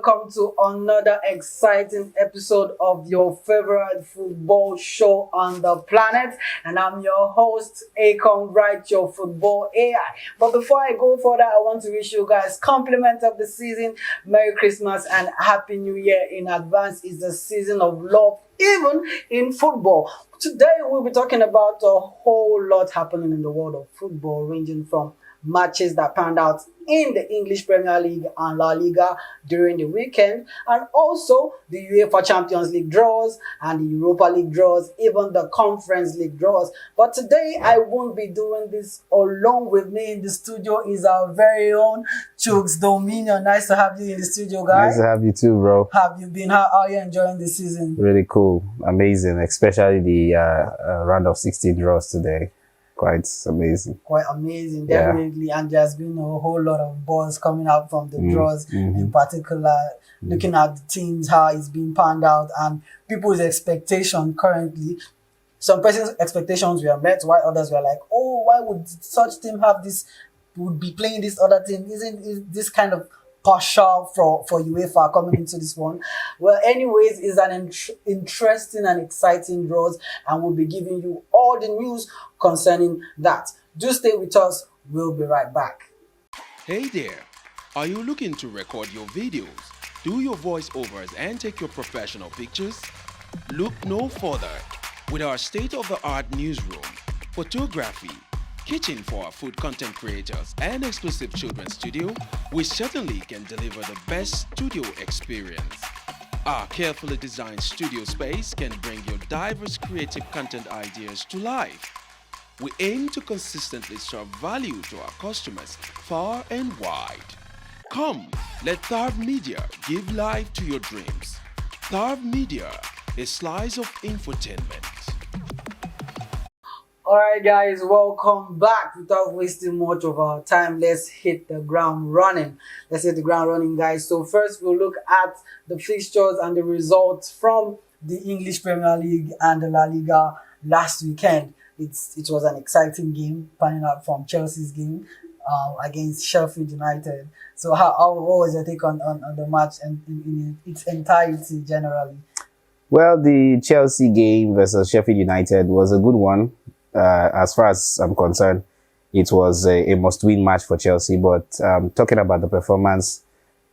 welcome to another exciting episode of your favorite football show on the planet. And I'm your host, Akon Wright, your football AI. But before I go further, I want to wish you guys compliment of the season, Merry Christmas and Happy New Year in advance. It's the season of love, even in football. Today, we'll be talking about a whole lot happening in the world of football, ranging from matches that panned out in the English Premier League and La Liga during the weekend, and also the UEFA Champions League draws and the Europa League draws, even the Conference League draws. But today I won't be doing this alone. With me in the studio is our very own Chuks Dominion. Nice to have you in the studio, guys. Nice to have you too, bro. Have you been? How are you enjoying the season? Really cool, amazing, especially the round of 16 draws today. Quite amazing. Quite amazing, definitely. Yeah. And there's been a whole lot of balls coming out from the draws, in particular, looking at the teams, how it's being panned out, and people's expectation currently. Some person's expectations were met, while others were like, oh, why would such team have this, would be playing this other team? Isn't this kind of partial for UEFA coming into this one? Well, anyways, it's an interesting and exciting draws, and we'll be giving you all the news concerning that. Do stay with us. We'll be right back. Hey there, are you looking to record your videos, do your voiceovers, and take your professional pictures? Look no further. With our state-of-the-art newsroom, photography, kitchen for our food content creators, and exclusive children's studio, we certainly can deliver the best studio experience. Our carefully designed studio space can bring your diverse creative content ideas to life. We aim to consistently serve value to our customers far and wide. Come, let Tharv Media give life to your dreams. Tharv Media, a slice of infotainment. Alright guys, welcome back. Without wasting much of our time, let's hit the ground running. Guys. So first we'll look at the fixtures and the results from the English Premier League and the La Liga last weekend. It was an exciting game, panning out from Chelsea's game against Sheffield United. So what was your take on the match and in its entirety generally? Well, the Chelsea game versus Sheffield United was a good one. As far as I'm concerned, it was a must-win match for Chelsea. But talking about the performance,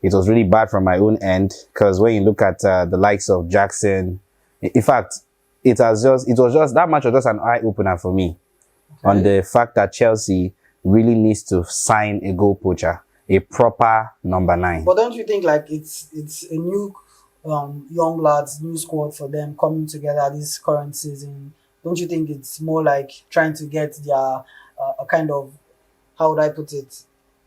it was really bad from my own end, because when you look at the likes of Jackson, in fact, it was just that match was just an eye-opener for me on the fact that Chelsea really needs to sign a goal poacher, a proper number 9. But don't you think like it's a new young lads, new squad for them coming together this current season? Don't you think it's more like trying to get their a kind of, how would I put it,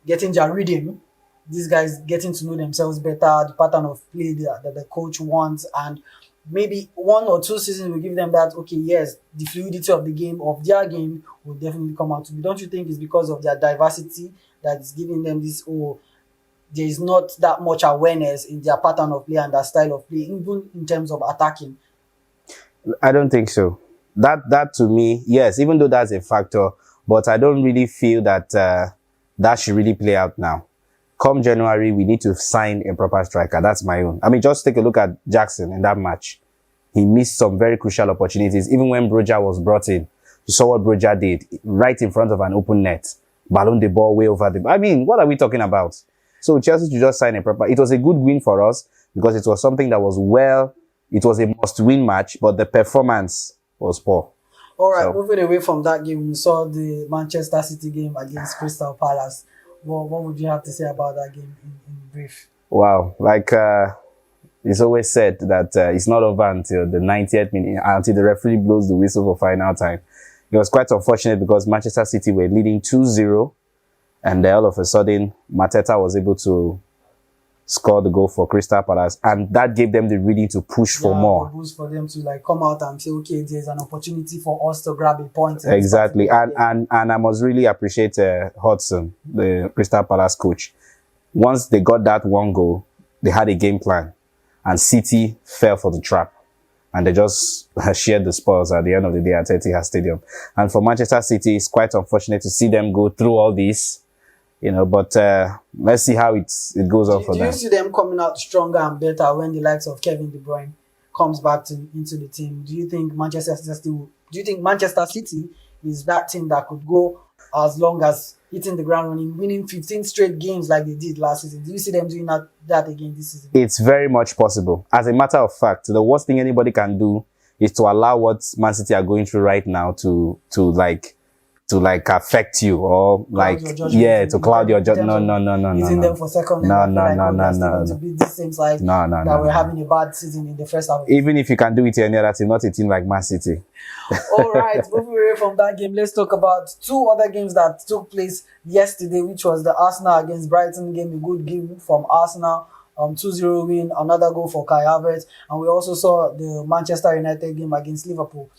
getting their rhythm? These guys getting to know themselves better, the pattern of play that the coach wants, and maybe 1 or 2 seasons will give them that, okay, yes, the fluidity of the game, of their game, will definitely come out to be. Don't you think it's because of their diversity that is giving them this, there is not that much awareness in their pattern of play and their style of play, even in terms of attacking? I don't think so. That to me, yes, even though that's a factor, but I don't really feel that that should really play out now. Come January, we need to sign a proper striker. That's my own. I mean, just take a look at Jackson in that match. He missed some very crucial opportunities. Even when Broja was brought in, you saw what Broja did right in front of an open net. Ballon the ball way over the... I mean, what are we talking about? So Chelsea should just sign a proper... It was a good win for us because it was something that was it was a must-win match, but the performance was poor. All right, moving away from that game, we saw the Manchester City game against Crystal Palace. What would you have to say about that game in brief? Wow, like it's always said that it's not over until the 90th minute, until the referee blows the whistle for final time. It was quite unfortunate because Manchester City were leading 2-0, and all of a sudden, Mateta was able to score the goal for Crystal Palace, and that gave them the reading to push for more. Boost for them to like come out and say, okay, there's an opportunity for us to grab a point. Exactly, and I must really appreciate Hudson, the Crystal Palace coach. Once they got that one goal, they had a game plan, and City fell for the trap, and they just shared the spoils at the end of the day at Etihad Stadium. And for Manchester City, it's quite unfortunate to see them go through all this But let's see how it goes on for Do them. you see them coming out stronger and better when the likes of Kevin De Bruyne comes back into the team? Do you think Manchester City is that team that could go as long as hitting the ground running, winning 15 straight games like they did last season? Do you see them doing that again this season? It's very much possible. As a matter of fact, the worst thing anybody can do is to allow what Man City are going through right now to affect you, or to cloud your judgment. No. Using them for second. No. To beat these teams like No. that we're having a bad season in the first half. Even if you can do it to any other team, not a team like Man City. All right, moving away from that game, let's talk about two other games that took place yesterday, which was the Arsenal against Brighton game, a good game from Arsenal, 2-0 win, another goal for Kai Havertz, and we also saw the Manchester United game against Liverpool.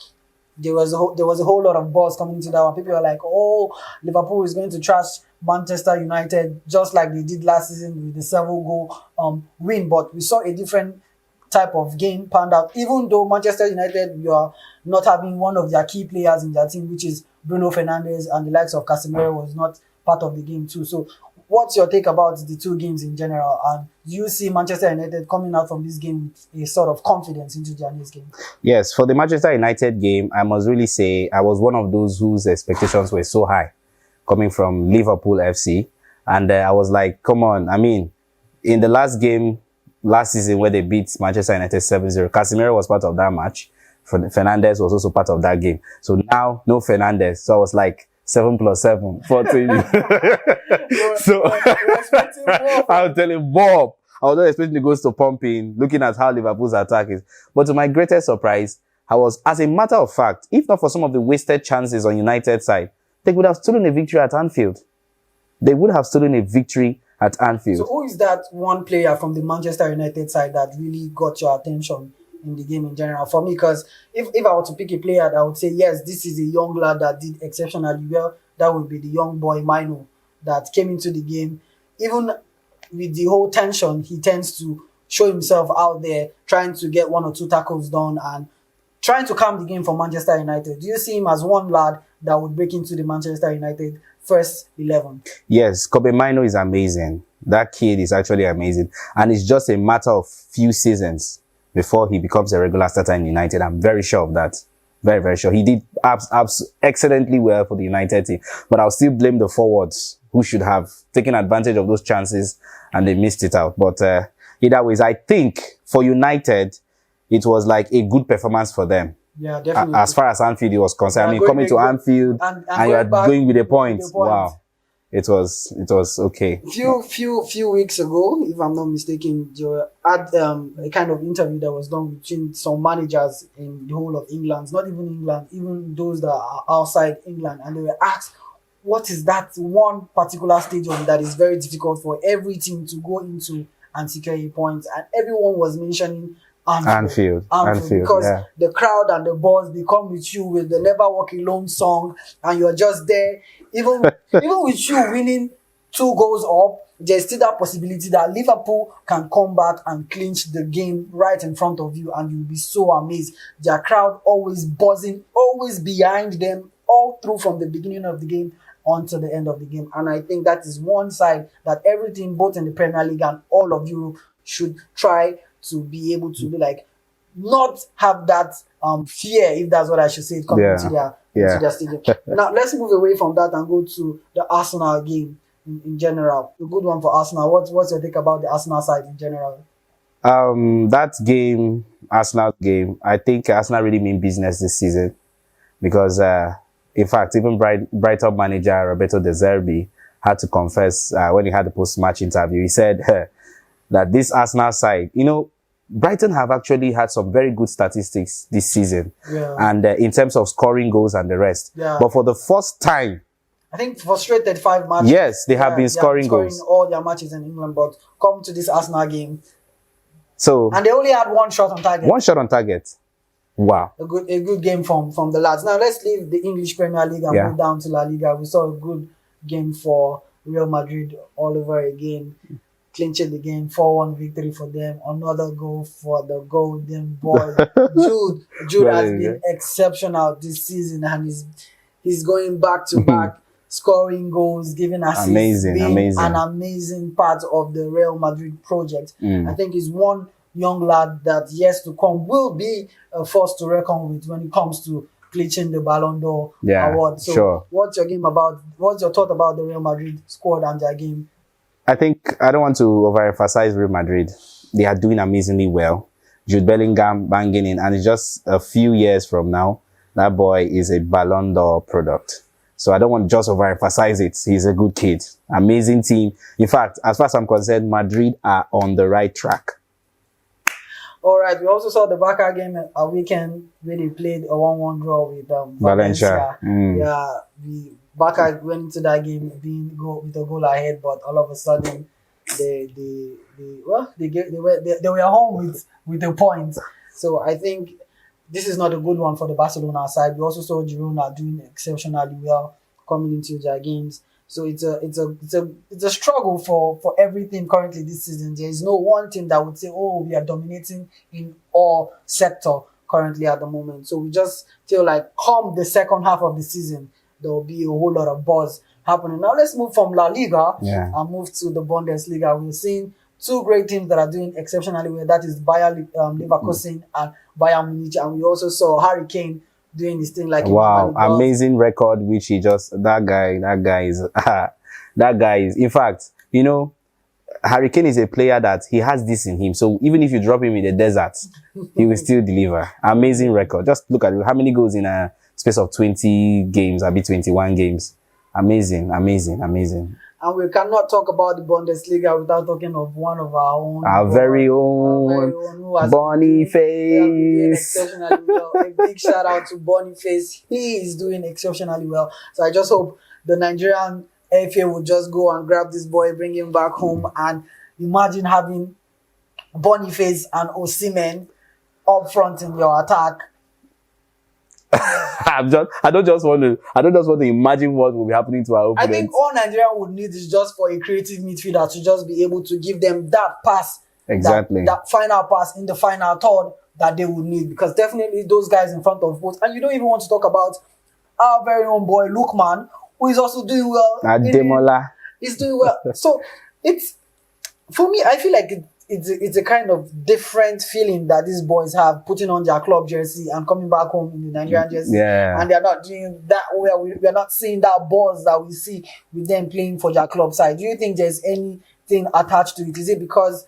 There was a whole lot of buzz coming into that one. People were like, "Oh, Liverpool is going to trash Manchester United just like they did last season with the 7-goal win." But we saw a different type of game panned out. Even though Manchester United, you are not having one of their key players in their team, which is Bruno Fernandes, and the likes of Casemiro was not part of the game too. So, what's your take about the two games in general? And do you see Manchester United coming out from this game with a sort of confidence into their next game? Yes, for the Manchester United game, I must really say I was one of those whose expectations were so high coming from Liverpool FC. And I was like, come on. I mean, in the last game, last season where they beat Manchester United 7-0, Casemiro was part of that match. Fernandes was also part of that game. So now, no Fernandes. So I was like, 7 + 7, 14. So I'll tell him, Bob, I was not expecting the goals to pump in, looking at how Liverpool's attack is. But to my greatest surprise, as a matter of fact, if not for some of the wasted chances on United's side, they would have stolen a victory at Anfield. So who is that one player from the Manchester United side that really got your attention in the game in general? For me, because if I were to pick a player, I would say, yes, this is a young lad that did exceptionally well. That would be the young boy Mino that came into the game. Even with the whole tension, he tends to show himself out there, trying to get 1 or 2 tackles done and trying to calm the game for Manchester United. Do you see him as one lad that would break into the Manchester United first 11? Yes, Kobe Mino is amazing. That kid is actually amazing. And it's just a matter of few seasons before he becomes a regular starter in United. I'm very sure of that. Very, very sure. He did excellently well for the United team. But I'll still blame the forwards who should have taken advantage of those chances and they missed it out. But either ways, I think for United, it was like a good performance for them. Yeah, definitely. As far as Anfield was concerned. I mean, coming to Anfield and you're going with a point. Wow. It was okay. Few weeks ago, if I'm not mistaken, you had a kind of interview that was done between some managers in the whole of England, not even England, even those that are outside England, and they were asked, what is that one particular stadium that is very difficult for every team to go into and secure a point? And everyone was mentioning Anfield because the crowd and the buzz, they come with you with the Never Walk Alone song, and you're just there. Even with you winning 2 goals up, there's still that possibility that Liverpool can come back and clinch the game right in front of you, and you'll be so amazed. Their crowd always buzzing, always behind them, all through from the beginning of the game until the end of the game. And I think that is one side that everything, both in the Premier League and all of Europe, should try to be able to be like, not have that fear, if that's what I should say, coming into their stadium. Now let's move away from that and go to the Arsenal game in general. A good one for Arsenal. What's your take about the Arsenal side in general? That game, Arsenal game, I think Arsenal really mean business this season because in fact, even Brighton manager Roberto De Zerbi had to confess when he had the post-match interview. He said that this Arsenal side, Brighton have actually had some very good statistics this season, and in terms of scoring goals and the rest. Yeah. But for the first time, I think for straight 35 matches, yes, they have been scoring goals. All their matches in England, but come to this Arsenal game, and they only had 1 shot on target. 1 shot on target. Wow. A good game from the lads. Now let's leave the English Premier League and go down to La Liga. We saw a good game for Real Madrid all over again. Clinching the game, 4-1 victory for them. Another goal for the golden boy. Jude has been exceptional this season, and he's going back to back scoring goals, giving assists, Amazing, being amazing. an amazing part of the Real Madrid project. I think he's one young lad that years to come will be a force to reckon with when it comes to clinching the Ballon d'Or award. So, sure. what's your thought about the Real Madrid squad and their game? I think I don't want to overemphasize Real Madrid. They are doing amazingly well. Jude Bellingham banging in, and it's just a few years from now, that boy is a Ballon d'Or product. So I don't want to just overemphasize it. He's a good kid. Amazing team. In fact, as far as I'm concerned, Madrid are on the right track. All right. We also saw the Barca game a weekend where they played a 1-1 draw with Valencia. Yeah, the Barca went into that game with a goal ahead, but all of a sudden they were home with a point. So I think this is not a good one for the Barcelona side. We also saw Girona doing exceptionally well coming into their games. So it's a struggle for every team currently this season. There is no one team that would say, "Oh, we are dominating in all sector currently at the moment." So we just feel like come the second half of the season, there will be a whole lot of buzz happening. Now let's move from La Liga and move to the Bundesliga. We're seeing two great teams that are doing exceptionally well. That is Bayer Leverkusen and Bayern Munich. And we also saw Harry Kane doing this thing like amazing record, which he just that guy is in fact, you know, Harry Kane is a player that he has this in him. So even if you drop him in the desert, he will still deliver. Amazing record. Just look at how many goals in a space of 20 games, I'll be 21 games. Amazing. And we cannot talk about the Bundesliga without talking of one of our own. Our very own Boniface. Exceptionally well. A big shout out to Boniface. He is doing exceptionally well. So I just hope the Nigerian FA would just go and grab this boy, bring him back home, and imagine having Boniface and Osimhen up front in your attack. I don't just want to imagine what will be happening to our opponents. I think all Nigeria would need is just for a creative midfielder to just be able to give them that pass, exactly, that final pass in the final third that they would need, because definitely those guys in front of both. And you don't even want to talk about our very own boy Lookman, who is also doing well. Ademola. He's doing well. So it's, for me, I feel like it's a kind of different feeling that these boys have putting on their club jersey and coming back home in the Nigerian jersey. Yeah. And they're not doing that well. We are not seeing that buzz that we see with them playing for their club side. Do you think there's anything attached to it? Is it because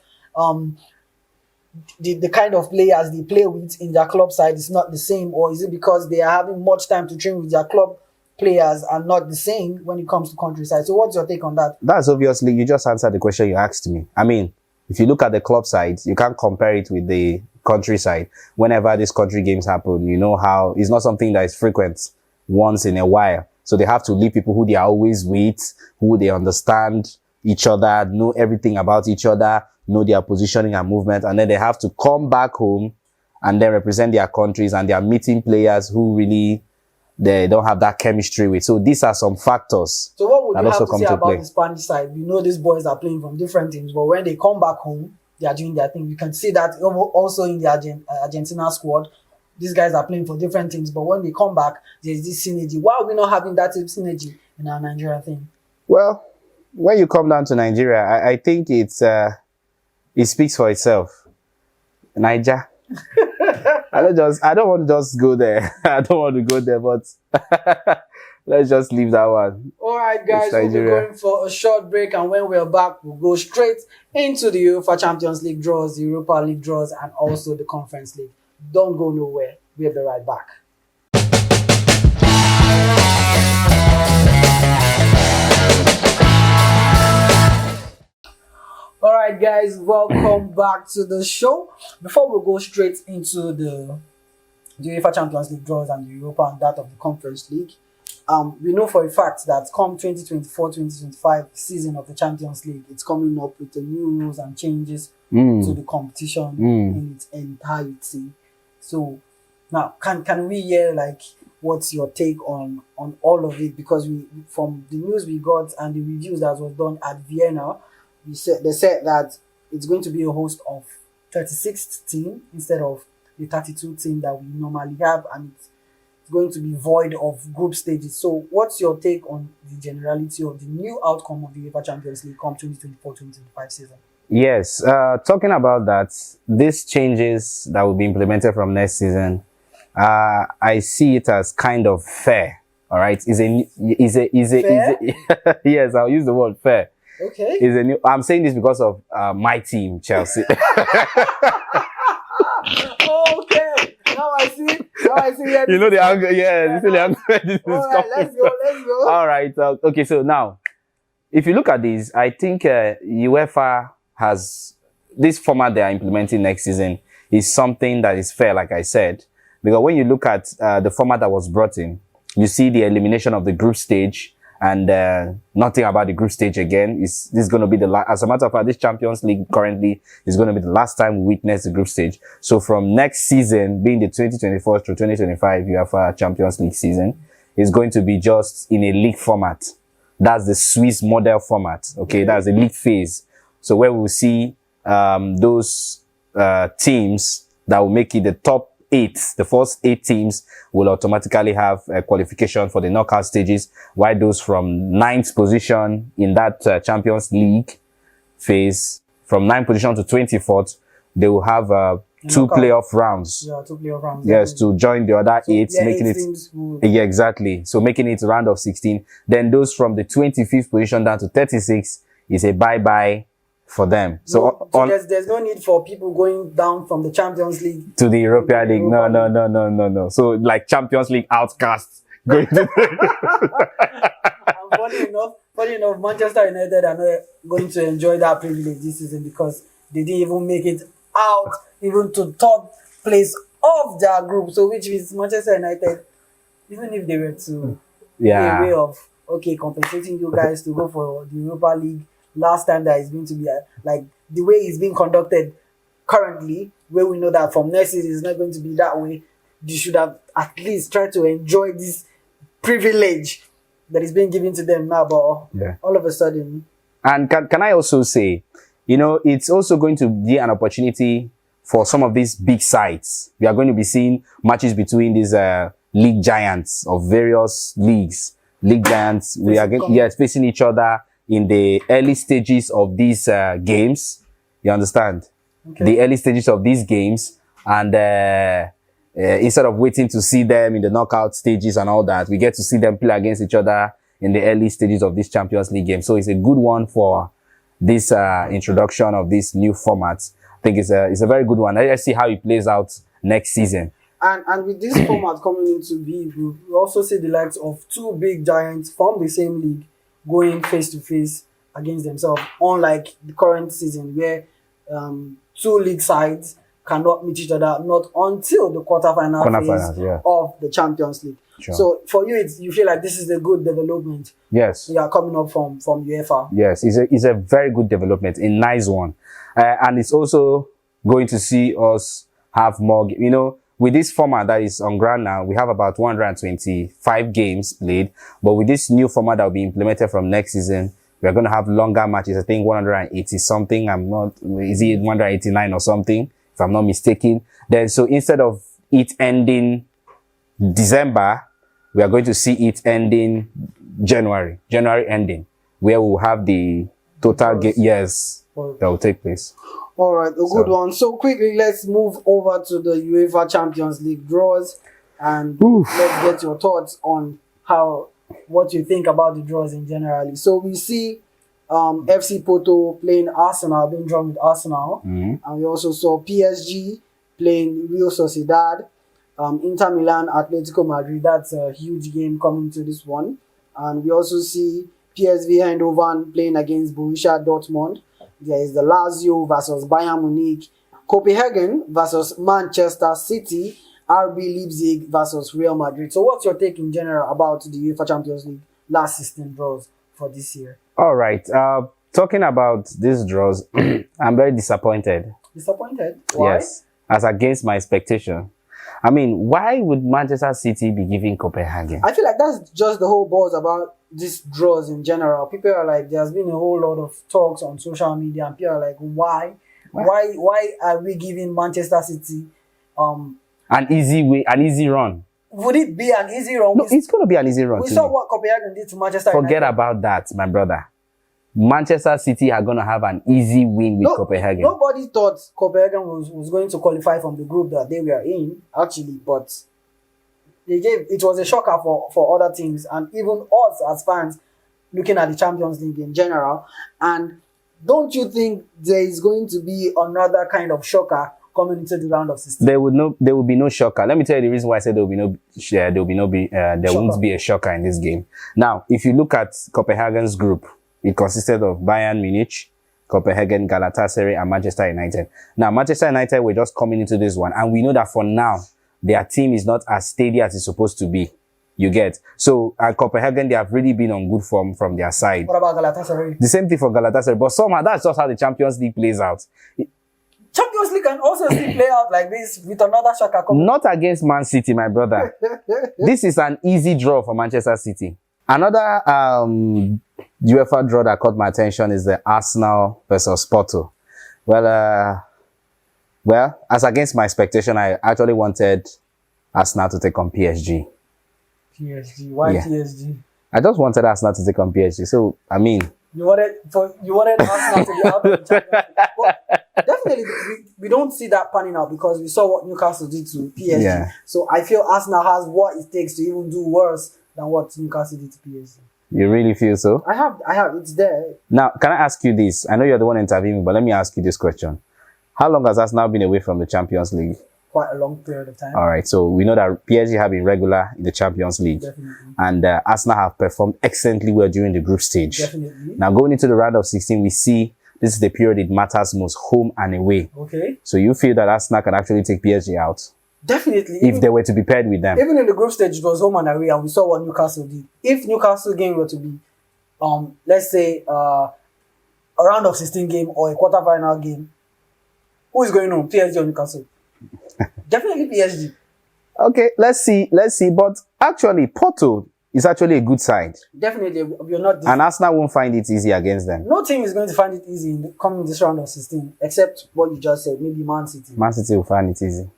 the kind of players they play with in their club side is not the same, or is it because they are having much time to train with their club players and not the same when it comes to countryside? So what's your take on that? That's obviously, you just answered the question you asked me. I mean, if you look at the club side, you can't compare it with the countryside. Whenever these country games happen, you know how it's not something that is frequent once in a while. So they have to leave people who they are always with, who they understand each other, know everything about each other, know their positioning and movement. And then they have to come back home and then represent their countries, and they are meeting players who really they don't have that chemistry with. So these are some factors. So what would you have to say about the Spanish side? We know these boys are playing from different teams, but when they come back home, they are doing their thing. You can see that also in the Argentina squad. These guys are playing for different teams, but when they come back, there's this synergy. Why are we not having that synergy in our Nigeria thing? Well, when you come down to Nigeria, I think it speaks for itself. Niger. I don't want to just go there. I don't want to go there, but let's just leave that one. All right, guys, we'll be going for a short break, and when we're back, we'll go straight into the UEFA Champions League draws, the Europa League draws, and also the Conference League. Don't go nowhere. We'll be right back. All right, guys, welcome back to the show. Before we go straight into the UEFA Champions League draws and the Europa and that of the Conference League, we know for a fact that come 2024-2025 season of the Champions League, it's coming up with the new rules and changes to the competition in its entirety. So now, can we hear like what's your take on all of it? Because we, from the news we got and the reviews that was done at Vienna, they said that it's going to be a host of 36 team instead of the 32 team that we normally have, and it's going to be void of group stages. So, what's your take on the generality of the new outcome of the UEFA Champions League come 2024-2025 season? Yes, talking about that, these changes that will be implemented from next season, I see it as kind of fair. All right, Fair? Yes, I'll use the word fair. Okay. Is a new. I'm saying this because of my team, Chelsea. Okay. Now I see. Where You know the angle, yeah. Yeah, This is the angle where this is All right, coming let's go. All right. Okay. So now, if you look at this, I think UEFA has this format they are implementing next season is something that is fair, like I said, because when you look at the format that was brought in, you see the elimination of the group stage and nothing about the group stage again. This is going to be the last. As a matter of fact, this Champions League currently is going to be the last time we witness the group stage. So from next season, being the 2024 to 2025 UEFA Champions League season, is going to be just in a league format. That's the Swiss model format. Okay, that's the league phase. So where we'll see those teams that will make it the top 8, the first 8 teams will automatically have a qualification for the knockout stages, while those from 9th position in that Champions League phase, from 9th position to 24th, they will have 2 playoff rounds. Yeah, 2 playoff rounds. Yes, to join the other 8, making it. Yeah, exactly. So making it round of 16. Then those from the 25th position down to 36 is a bye-bye for them. So there's no need for people going down from the Champions League to the European League. No. So like Champions League outcasts going to funny enough, Manchester United are not going to enjoy that privilege this season because they didn't even make it out even to third place of their group. So which means Manchester United, even if they were to a way of compensating you guys to go for the Europa League last time that is going to be like the way it's being conducted currently, where we know that from next season it's not going to be that way, they should have at least tried to enjoy this privilege that is being given to them now, but all of a sudden. And can I also say, it's also going to be an opportunity for some of these big sides. We are going to be seeing matches between these league giants of various leagues. League giants, we are facing each other in the early stages of these games. You understand? Okay. The early stages of these games. And instead of waiting to see them in the knockout stages and all that, we get to see them play against each other in the early stages of this Champions League game. So it's a good one for this introduction of this new format. I think it's a very good one. Let's see how it plays out next season. And with this format coming into being, we also see the likes of 2 big giants from the same league going face to face against themselves, unlike the current season where 2 league sides cannot meet each other not until the quarterfinal phase of the Champions League. Sure. So for you, you feel like this is a good development. Yes. Yeah, coming up from UEFA. Yes, it's a very good development, a nice one, and it's also going to see us have more. With this format that is on ground now, we have about 125 games played. But with this new format that will be implemented from next season, we are going to have longer matches. I think 180 something. Is it 189 or something? If I'm not mistaken. Then, so instead of it ending December, we are going to see it ending January ending, where we'll have the total game. Yes, that will take place. All right, a good one. So quickly, let's move over to the UEFA Champions League draws, and let's get your thoughts on what you think about the draws in general. So we see FC Porto playing Arsenal, being drawn with Arsenal, and we also saw PSG playing Real Sociedad, Inter Milan, Atletico Madrid. That's a huge game coming to this one, and we also see PSV Eindhoven playing against Borussia Dortmund. There is the Lazio versus Bayern Munich, Copenhagen versus Manchester City, RB Leipzig versus Real Madrid. So what's your take in general about the UEFA Champions League last 16 draws for this year? All right. Talking about these draws, I'm very disappointed. Disappointed? Why? Yes. As against my expectation. I mean, why would Manchester City be giving Copenhagen? I feel like that's just the whole buzz about these draws in general. People are like, there's been a whole lot of talks on social media, and people are like, why are we giving Manchester City an easy run? would it be an easy run? No, it's going to be an easy run. We to saw me. what Copenhagen did to Manchester Forget United. about that, my brother. Manchester City are going to have an easy win with Copenhagen. Nobody thought Copenhagen was going to qualify from the group that they were in, actually, but it was a shocker for other teams and even us as fans looking at the Champions League in general. And don't you think there is going to be another kind of shocker coming into the round of 16? There will be no shocker. Let me tell you the reason why I said there won't be a shocker in this game. Now, if you look at Copenhagen's group, it consisted of Bayern Munich, Copenhagen, Galatasaray, and Manchester United. Now, Manchester United were just coming into this one, and we know that for now, their team is not as steady as it's supposed to be. You get? So, at Copenhagen, they have really been on good form from their side. What about Galatasaray? The same thing for Galatasaray, but somehow that's just how the Champions League plays out. Champions League can also still play out like this with another shocker coming. Not against Man City, my brother. This is an easy draw for Manchester City. Another UEFA draw that caught my attention is the Arsenal versus Porto. Well, as against my expectation, I actually wanted Arsenal to take on PSG. PSG? Why PSG? I just wanted Arsenal to take on PSG. So, I mean... You wanted Arsenal to be out of the Champions League. But definitely, we don't see that panning out because we saw what Newcastle did to PSG. Yeah. So I feel Arsenal has what it takes to even do worse than what Newcastle did to PSG. You really feel so? I have. It's there. Now, can I ask you this? I know you're the one interviewing, but let me ask you this question. How long has Arsenal been away from the Champions League? Quite a long period of time. All right, so we know that PSG have been regular in the Champions League. Definitely. And Arsenal have performed excellently well during the group stage. Definitely. Now, going into the round of 16, we see this is the period it matters most, home and away. Okay. So you feel that Arsenal can actually take PSG out? Definitely. If they were to be paired with them. Even in the group stage, it was home and away, and we saw what Newcastle did. If Newcastle game were to be, let's say, a round of 16 game or a quarter-final game, who is going on, PSG or Newcastle? Definitely PSG. Okay, let's see. But actually, Porto is actually a good side. Definitely, we're not. And Arsenal won't find it easy against them. No team is going to find it easy coming this round of 16, except what you just said, maybe Man City. Man City will find it easy.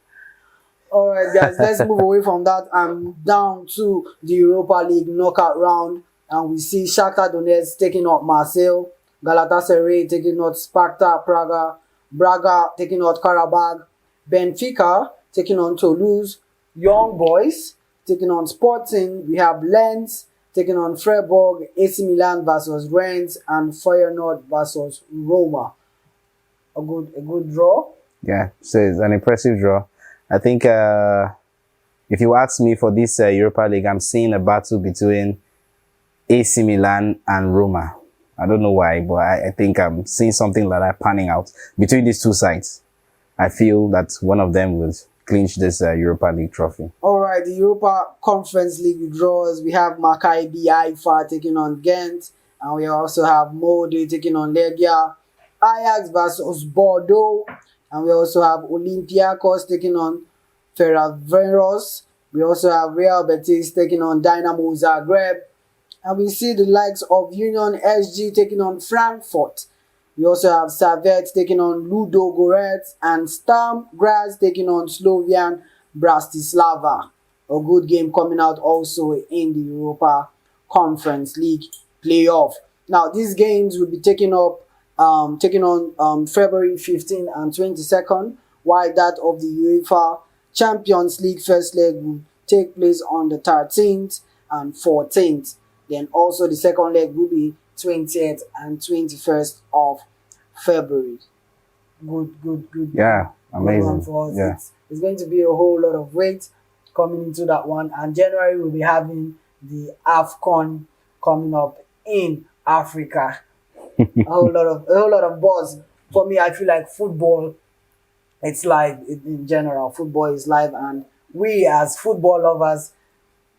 All right, guys, let's move away from that and down to the Europa League knockout round. And we see Shakhtar Donetsk taking out Marseille, Galatasaray taking out Sparta Praga, Braga taking out Karabakh, Benfica taking on Toulouse, Young Boys taking on Sporting. We have Lens taking on Freiburg, AC Milan versus Rennes, and Feyenoord versus Roma. A good draw. Yeah, so it's an impressive draw. I think if you ask me for this Europa League, I'm seeing a battle between AC Milan and Roma. I don't know why, but I think I'm seeing something like that panning out between these two sides. I feel that one of them will clinch this Europa League trophy. All right, the Europa Conference League draws. We have Maccabi Haifa taking on Ghent, and we also have Molde taking on Legia, Ajax versus Bordeaux, and we also have Olympiacos taking on Ferencváros. We also have Real Betis taking on Dynamo Zagreb, and we see the likes of Union SG taking on Frankfurt. We also have Servette taking on Ludo Goretz and Sturm Graz taking on Slovian Bratislava. A good game coming out also in the Europa Conference League playoff. Now, these games will be taken on February 15th and 22nd, while that of the UEFA Champions League first leg will take place on the 13th and 14th. Then also the second leg will be 20th and 21st of February. Good. Yeah, amazing. For us. Yeah. It's going to be a whole lot of weight coming into that one. And January we'll be having the AFCON coming up in Africa. a whole lot of buzz. For me, I feel like football, it's live in general. Football is live, and we as football lovers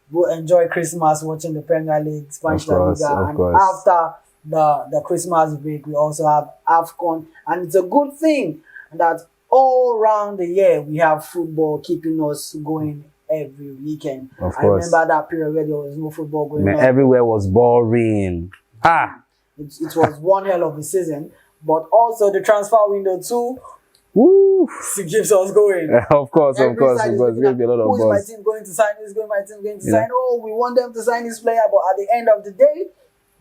will enjoy Christmas watching the Premier League, Spanish La Liga, and after the Christmas break, we also have AFCON, and it's a good thing that all around the year we have football keeping us going every weekend. Of course. I remember that period where there was no football going on. Everywhere was boring. It was one hell of a season, but also the transfer window too Woo! It keeps us going. Of course, Every side is there's looking going at, to be a lot of who is my buzz. team going to sign? Who's going my team going to Yeah. sign? Oh, we want them to sign this player, but at the end of the day,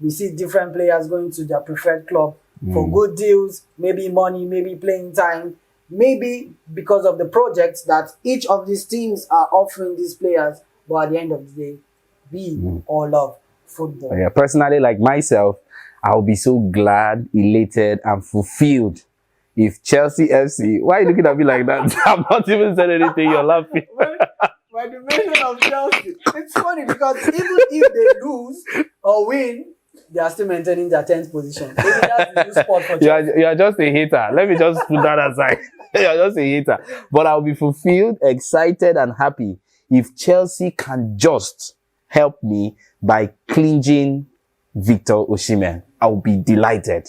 we see different players going to their preferred club for good deals, maybe money, maybe playing time, maybe because of the projects that each of these teams are offering these players. But at the end of the day, we all love football. Yeah, personally, like myself, I'll be so glad, elated, and fulfilled if Chelsea FC. Why are you looking at me like that? I'm not even saying anything. You're laughing. By the mention of Chelsea, it's funny because even if they lose or win, they are still maintaining their 10th position. Maybe that's the new spot for Chelsea. You are just a hater. Let me just put that aside. You're just a hater. But I'll be fulfilled, excited, and happy if Chelsea can just help me by clinging Victor Osimhen. I'll be delighted.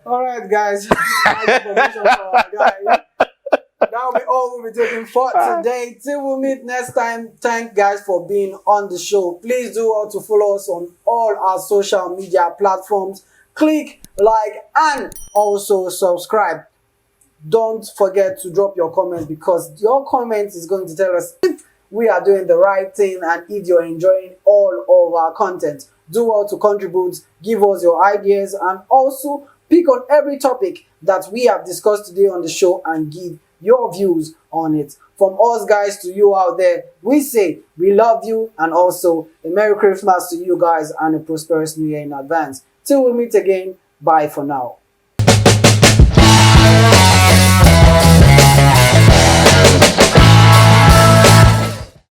All right, guys. Nice information for our guy. That'll be all we'll be taking for today. Till we meet next time. Thank guys for being on the show. Please do all to follow us on all our social media platforms. Click like and also subscribe. Don't forget to drop your comments because your comments is going to tell us if we are doing the right thing and if you're enjoying all of our content. Do all to contribute, give us your ideas, and also pick on every topic that we have discussed today on the show and give your views on it. From us guys to you out there, we say we love you and also a Merry Christmas to you guys and a prosperous New Year in advance. Till we meet again, bye for now.